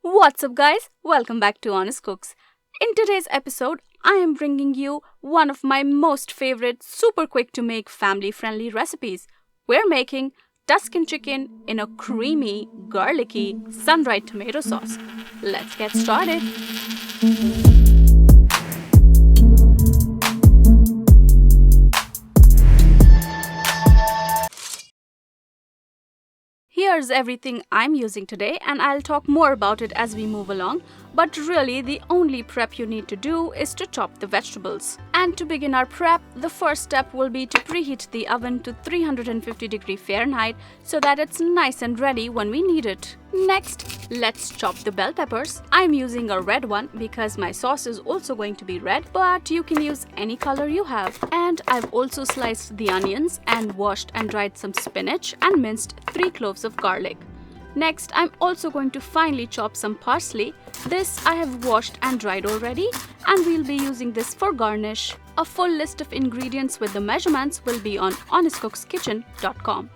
What's up, guys? Welcome back to Honest Cooks. In today's episode, I am bringing you one of my most favorite, super quick to make, family friendly recipes. We're making Tuscan chicken in a creamy, garlicky, sun-dried tomato sauce. Let's get started. Here's everything I'm using today, and I'll talk more about it as we move along. But really, the only prep you need to do is to chop the vegetables. And to begin our prep, the first step will be to preheat the oven to 350 Fahrenheit so that it's nice and ready when we need it. Next, let's chop the bell peppers. I'm using a red one because my sauce is also going to be red, but you can use any color you have. And I've also sliced the onions and washed and dried some spinach and minced 3 cloves of garlic. Next, I'm also going to finely chop some parsley. This I have washed and dried already, and we'll be using this for garnish. A full list of ingredients with the measurements will be on honestcookskitchen.com.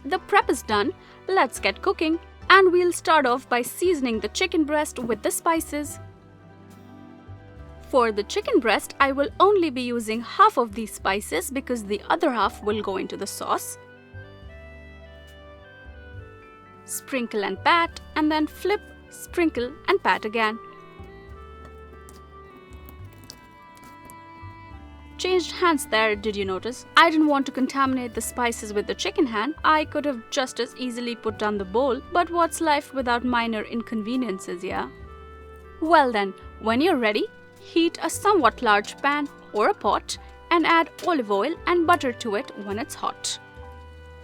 The prep is done. Let's get cooking, and we'll start off by seasoning the chicken breast with the spices. For the chicken breast, I will only be using half of these spices because the other half will go into the sauce. Sprinkle and pat, and then flip, sprinkle and pat again. Changed hands there, did you notice? I didn't want to contaminate the spices with the chicken hand. I could have just as easily put down the bowl, but what's life without minor inconveniences, yeah? Well then, when you're ready, heat a somewhat large pan or a pot and add olive oil and butter to it when it's hot.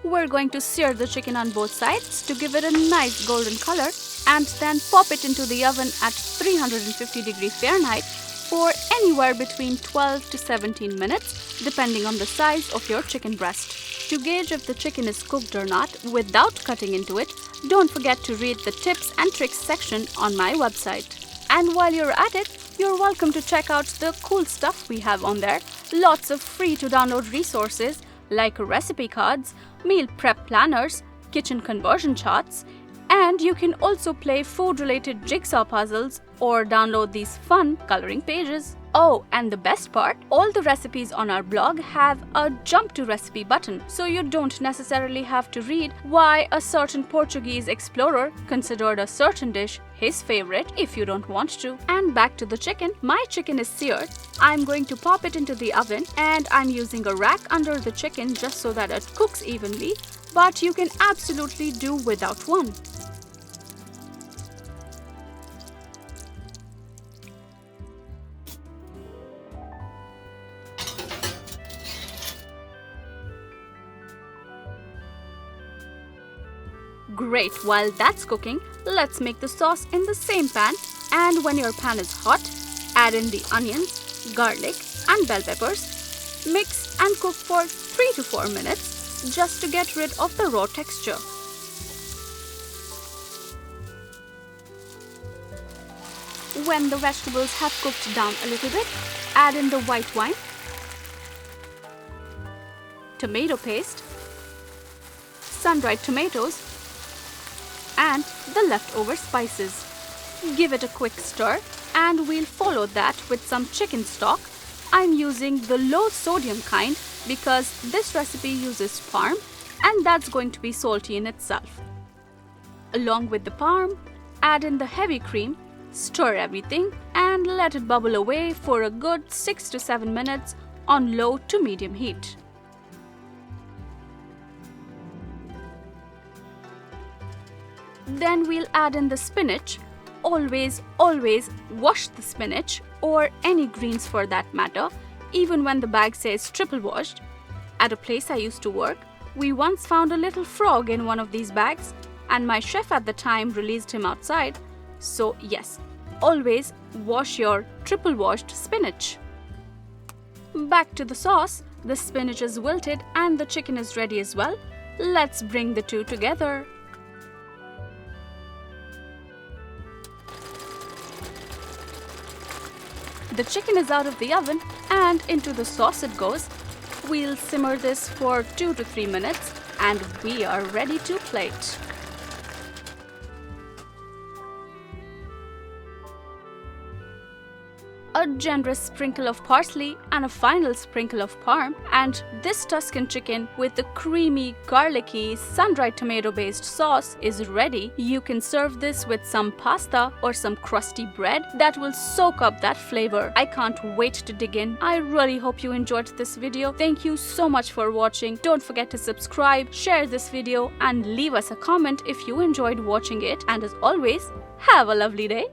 We're going to sear the chicken on both sides to give it a nice golden color, and then pop it into the oven at 350 Fahrenheit for anywhere between 12 to 17 minutes, depending on the size of your chicken breast. To gauge if the chicken is cooked or not without cutting into it, don't forget to read the tips and tricks section on my website. And while you're at it, you're welcome to check out the cool stuff we have on there. Lots of free to download resources like recipe cards, meal prep planners, kitchen conversion charts, and you can also play food-related jigsaw puzzles or download these fun coloring pages. Oh, and the best part, all the recipes on our blog have a jump to recipe button, so you don't necessarily have to read why a certain Portuguese explorer considered a certain dish his favorite if you don't want to. And back to the chicken. My chicken is seared. I'm going to pop it into the oven, and I'm using a rack under the chicken just so that it cooks evenly, but you can absolutely do without one. Great, while that's cooking, let's make the sauce in the same pan, and when your pan is hot, add in the onions, garlic and bell peppers. Mix and cook for 3 to 4 minutes just to get rid of the raw texture. When the vegetables have cooked down a little bit, add in the white wine, tomato paste, sun-dried tomatoes, and the leftover spices. Give it a quick stir, and we'll follow that with some chicken stock. I'm using the low sodium kind because this recipe uses parm, and that's going to be salty in itself. Along with the parm, add in the heavy cream, stir everything, and let it bubble away for a good 6 to 7 minutes on low to medium heat. Then we'll add in the spinach. Always wash the spinach, or any greens for that matter, even when the bag says triple washed. At a place I used to work, we once found a little frog in one of these bags, and my chef at the time released him outside. So yes, always wash your triple washed spinach. Back to the sauce. The spinach is wilted and the chicken is ready as well. Let's bring the two together. The chicken is out of the oven and into the sauce it goes. We'll simmer this for 2 to 3 minutes and we are ready to plate. a generous sprinkle of parsley, and a final sprinkle of parm. And this Tuscan chicken with the creamy, garlicky, sun-dried tomato-based sauce is ready. You can serve this with some pasta or some crusty bread that will soak up that flavor. I can't wait to dig in. I really hope you enjoyed this video. Thank you so much for watching. Don't forget to subscribe, share this video, and leave us a comment if you enjoyed watching it. And as always, have a lovely day.